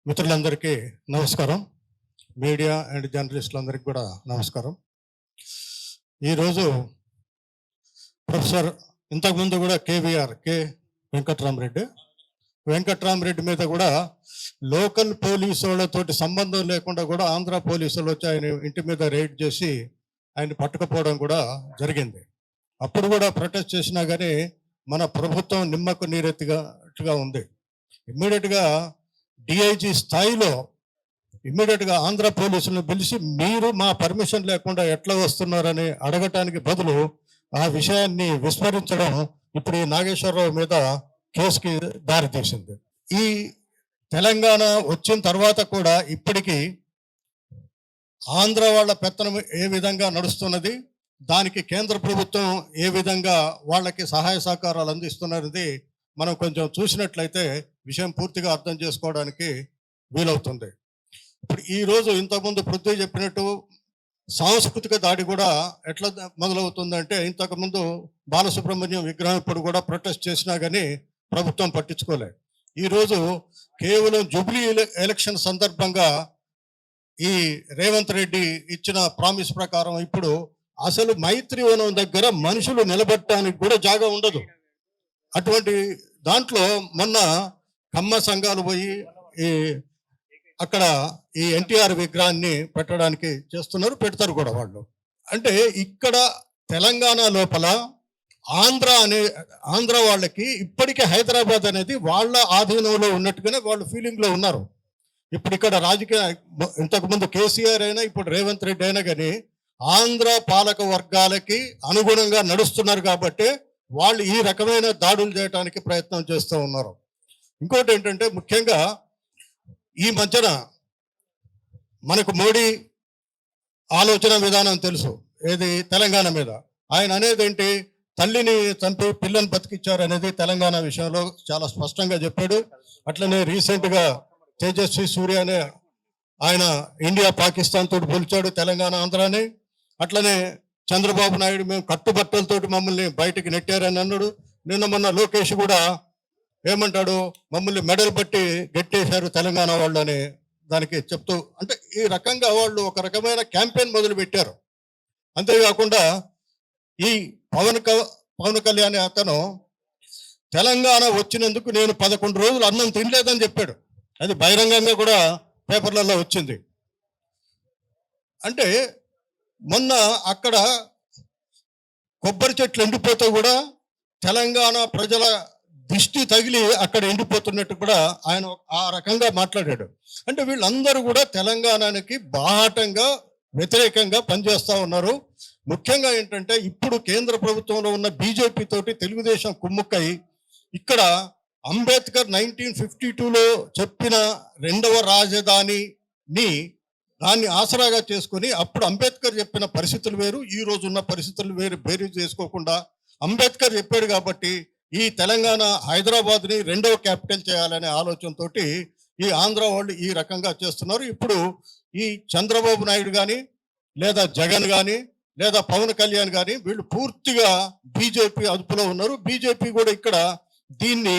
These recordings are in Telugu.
మిత్రులందరికీ నమస్కారం. మీడియా అండ్ జర్నలిస్టులందరికీ కూడా నమస్కారం. ఈరోజు ప్రొఫెసర్ ఇంతకుముందు కూడా కే వెంకట్రామరెడ్డి మీద కూడా లోకల్ పోలీసు వాళ్ళతోటి సంబంధం లేకుండా కూడా ఆంధ్ర పోలీసులు వచ్చి ఆయన ఇంటి మీద రైడ్ చేసి ఆయన పట్టుకుపోవడం కూడా జరిగింది. అప్పుడు కూడా ప్రొటెస్ట్ చేసినా కానీ మన ప్రభుత్వం నిమ్మకు నీరెత్తిగా ఉంది. ఇమ్మీడియట్గా డిఐజీ స్థాయిలో ఇమ్మీడియట్గా ఆంధ్ర పోలీసులను పిలిచి మీరు మా పర్మిషన్ లేకుండా ఎట్లా వస్తున్నారని అడగటానికి బదులు ఆ విషయాన్ని విస్మరించడం ఇప్పుడు ఈ నాగేశ్వరరావు మీద కేసుకి దారితీసింది. ఈ తెలంగాణ వచ్చిన తర్వాత కూడా ఇప్పటికీ ఆంధ్ర వాళ్ళ పెత్తనం ఏ విధంగా నడుస్తున్నది, దానికి కేంద్ర ప్రభుత్వం ఏ విధంగా వాళ్ళకి సహాయ సహకారాలు అందిస్తున్నది మనం కొంచెం చూసినట్లయితే విషయం పూర్తిగా అర్థం చేసుకోవడానికి వీలవుతుంది. ఇప్పుడు ఈరోజు ఇంతకుముందు పృథ్వీ చెప్పినట్టు సాంస్కృతిక దాడి కూడా ఎట్లా మొదలవుతుందంటే, ఇంతకుముందు బాలసుబ్రహ్మణ్యం విగ్రహం ఇప్పుడు కూడా ప్రొటెస్ట్ చేసినా కానీ ప్రభుత్వం పట్టించుకోలేదు. ఈరోజు కేవలం జూబ్లీ ఎలక్షన్ సందర్భంగా ఈ రేవంత్ రెడ్డి ఇచ్చిన ప్రామిస్ ప్రకారం ఇప్పుడు అసలు మైత్రివనం దగ్గర మనుషులు నిలబెట్టడానికి కూడా జాగా ఉండదు. అటువంటి దాంట్లో మొన్న కమ్మ సంఘాలు పోయి అక్కడ ఈ ఎన్టీఆర్ విగ్రహాన్ని పెట్టడానికి చేస్తున్నారు, పెడతారు కూడా వాళ్ళు. అంటే ఇక్కడ తెలంగాణ లోపల ఆంధ్ర వాళ్ళకి ఇప్పటికే హైదరాబాద్ అనేది వాళ్ళ ఆధీనంలో ఉన్నట్టుగానే వాళ్ళు ఫీలింగ్లో ఉన్నారు. ఇప్పుడు ఇక్కడ రాజకీయ ఇంతకుముందు కేసీఆర్ అయినా ఇప్పుడు రేవంత్ రెడ్డి అయినా కానీ ఆంధ్ర పాలక వర్గాలకి అనుగుణంగా నడుస్తున్నారు కాబట్టి వాళ్ళు ఈ రకమైన దాడులు చేయడానికి ప్రయత్నం చేస్తూ ఉన్నారు. ఇంకోటి ఏంటంటే, ముఖ్యంగా ఈ మధ్యన మనకు మోడీ ఆలోచన విధానం తెలుసు, ఏది తెలంగాణ మీద. ఆయన అనేది ఏంటి, తల్లిని చంపి పిల్లని బతికిచ్చారు అనేది తెలంగాణ విషయంలో చాలా స్పష్టంగా చెప్పాడు. అట్లనే రీసెంట్గా తేజస్వి సూర్య అనే ఆయన ఇండియా పాకిస్తాన్ తోటి పోల్చాడు తెలంగాణ ఆంధ్రాని. అట్లనే చంద్రబాబు నాయుడు మేము కట్టుబట్టలతోటి మమ్మల్ని బయటికి నెట్టారని అన్నాడు. నిన్న మొన్న లోకేష్ కూడా ఏమంటాడు, మమ్మల్ని మెడలు పట్టి గెట్టేశారు తెలంగాణ వాళ్ళు అని దానికి చెప్తూ, అంటే ఈ రకంగా వాళ్ళు ఒక రకమైన క్యాంపెయిన్ మొదలు పెట్టారు. అంతేకాకుండా ఈ పవన్ కళ్యాణ్ అతను తెలంగాణ వచ్చినందుకు నేను 11 రోజులు అన్నం తినలేదని చెప్పాడు. అది బహిరంగంగా కూడా పేపర్లలో వచ్చింది. అంటే మొన్న అక్కడ కొబ్బరి చెట్లు ఎండిపోతే కూడా తెలంగాణ ప్రజల దిష్టి తగిలి అక్కడ ఎండిపోతున్నట్టు కూడా ఆయన ఆ రకంగా మాట్లాడాడు. అంటే వీళ్ళందరూ కూడా తెలంగాణకి బాహాటంగా వ్యతిరేకంగా పనిచేస్తూ ఉన్నారు. ముఖ్యంగా ఏంటంటే, ఇప్పుడు కేంద్ర ప్రభుత్వంలో ఉన్న బీజేపీ తోటి తెలుగుదేశం కుమ్ముక్కై ఇక్కడ అంబేద్కర్ 1952లో చెప్పిన 2వ రాజధానిని దాన్ని ఆసరాగా చేసుకొని, అప్పుడు అంబేద్కర్ చెప్పిన పరిస్థితులు వేరు, ఈ రోజు ఉన్న పరిస్థితులు వేరు, బేరీజు చేసుకోకుండా అంబేద్కర్ చెప్పాడు కాబట్టి ఈ తెలంగాణ హైదరాబాద్ని 2వ క్యాపిటల్ చేయాలనే ఆలోచనతోటి ఈ ఆంధ్ర వాళ్ళు ఈ రకంగా చేస్తున్నారు. ఇప్పుడు ఈ చంద్రబాబు నాయుడు కానీ, లేదా జగన్ కానీ, లేదా పవన్ కళ్యాణ్ కానీ వీళ్ళు పూర్తిగా బీజేపీ అదుపులో ఉన్నారు. బీజేపీ కూడా ఇక్కడ దీన్ని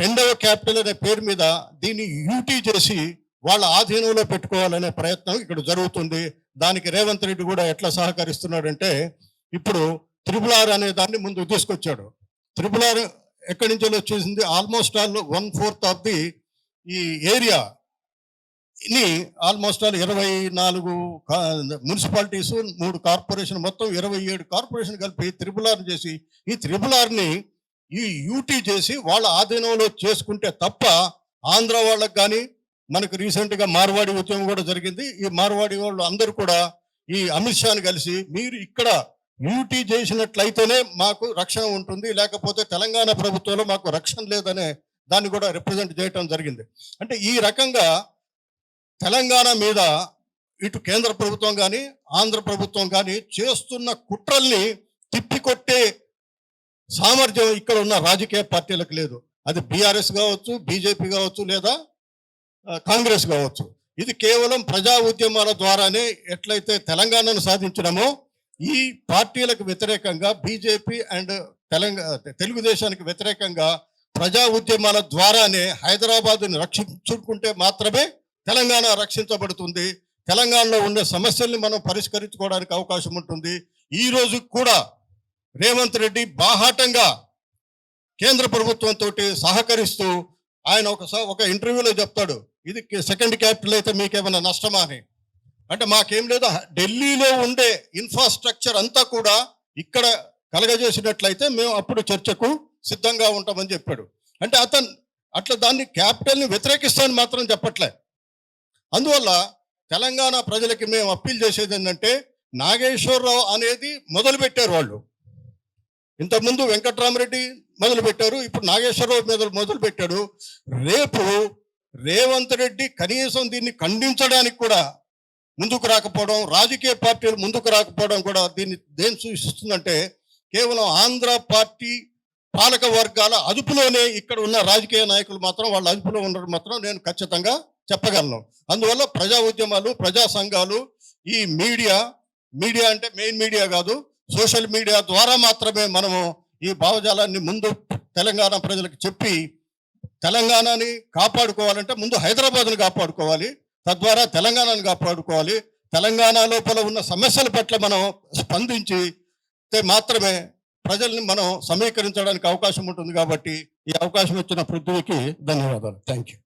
2వ క్యాపిటల్ అనే పేరు మీద దీన్ని యూటీ చేసి వాళ్ళ ఆధీనంలో పెట్టుకోవాలనే ప్రయత్నం ఇక్కడ జరుగుతుంది. దానికి రేవంత్ రెడ్డి కూడా ఎట్లా సహకరిస్తున్నాడంటే, ఇప్పుడు త్రిపుల్ అనే దాన్ని ముందుకు తీసుకొచ్చాడు. త్రిపుల్ ఎక్కడి నుంచి వచ్చేసింది, ఆల్మోస్ట్ ఆల్ 1/4 ఆఫ్ ది ఈ ఏరియాని ఆల్మోస్ట్ ఆల్ 24 మున్సిపాలిటీస్, 3 కార్పొరేషన్, మొత్తం 27 కార్పొరేషన్ కలిపి త్రిపుల్ చేసి ఈ త్రిపుల్ ఈ యూటీ చేసి వాళ్ళ ఆధీనంలో చేసుకుంటే తప్ప ఆంధ్ర వాళ్ళకి కానీ, మనకు రీసెంట్గా మార్వాడి ఉద్యమం కూడా జరిగింది. ఈ మార్వాడి వాళ్ళు అందరూ కూడా ఈ అమిత్ షాని కలిసి మీరు ఇక్కడ యూటీ చేసినట్లయితేనే మాకు రక్షణ ఉంటుంది, లేకపోతే తెలంగాణ ప్రభుత్వంలో మాకు రక్షణ లేదనే దాన్ని కూడా రిప్రజెంట్ చేయటం జరిగింది. అంటే ఈ రకంగా తెలంగాణ మీద ఇటు కేంద్ర ప్రభుత్వం కానీ ఆంధ్ర ప్రభుత్వం కానీ చేస్తున్న కుట్రల్ని తిప్పికొట్టే సామర్థ్యం ఇక్కడ ఉన్న రాజకీయ పార్టీలకు లేదు. అది బీఆర్ఎస్ కావచ్చు, బీజేపీ కావచ్చు, లేదా కాంగ్రెస్ కావచ్చు. ఇది కేవలం ప్రజా ఉద్యమాల ద్వారానే ఎట్లయితే తెలంగాణను సాధించినామో ఈ పార్టీలకు వ్యతిరేకంగా బీజేపీ అండ్ తెలుగుదేశానికి వ్యతిరేకంగా ప్రజా ఉద్యమాల ద్వారానే హైదరాబాదుని రక్షించుకుంటే మాత్రమే తెలంగాణ రక్షించబడుతుంది. తెలంగాణలో ఉన్న సమస్యల్ని మనం పరిష్కరించుకోవడానికి అవకాశం ఉంటుంది. ఈ రోజు కూడా రేవంత్ రెడ్డి బాహాటంగా కేంద్ర ప్రభుత్వంతో సహకరిస్తూ ఆయన ఒక ఇంటర్వ్యూలో చెప్తాడు, ఇది సెకండ్ క్యాపిటల్ అయితే మీకేమైనా నష్టమా అని. అంటే మాకేం లేదు, ఢిల్లీలో ఉండే ఇన్ఫ్రాస్ట్రక్చర్ అంతా కూడా ఇక్కడ కలగజేసినట్లయితే మేము అప్పుడు చర్చకు సిద్ధంగా ఉంటామని చెప్పాడు. అంటే అతను అట్లా దాన్ని క్యాపిటల్ని వ్యతిరేకిస్తానని మాత్రం చెప్పట్లే. అందువల్ల తెలంగాణ ప్రజలకి మేము అప్పీల్ చేసేది ఏంటంటే, నాగేశ్వరరావు అనేది మొదలుపెట్టారు వాళ్ళు. ఇంతకుముందు వెంకట్రామరెడ్డి మొదలుపెట్టారు, ఇప్పుడు నాగేశ్వరరావు మొదలుపెట్టాడు. రేపు రేవంత్ రెడ్డి కనీసం దీన్ని ఖండించడానికి కూడా ముందుకు రాకపోవడం, రాజకీయ పార్టీలు ముందుకు రాకపోవడం కూడా దేని సూచిస్తుందంటే, కేవలం ఆంధ్ర పార్టీ పాలక వర్గాల అదుపులోనే ఇక్కడ ఉన్న రాజకీయ నాయకులు మాత్రం వాళ్ళ అదుపులో ఉండడం మాత్రం నేను ఖచ్చితంగా చెప్పగలను. అందువల్ల ప్రజా ఉద్యమాలు, ప్రజా సంఘాలు, ఈ మీడియా అంటే మెయిన్ మీడియా కాదు, సోషల్ మీడియా ద్వారా మాత్రమే మనము ఈ భావజాలాన్ని ముందు తెలంగాణ ప్రజలకు చెప్పి తెలంగాణని కాపాడుకోవాలంటే ముందు హైదరాబాద్ని కాపాడుకోవాలి, తద్వారా తెలంగాణను కాపాడుకోవాలి. తెలంగాణ లోపల ఉన్న సమస్యల పట్ల మనం స్పందించి మాత్రమే ప్రజల్ని మనం సమీకరించడానికి అవకాశం ఉంటుంది. కాబట్టి ఈ అవకాశం ఇచ్చిన పృథ్వీకి ధన్యవాదాలు. Thank you.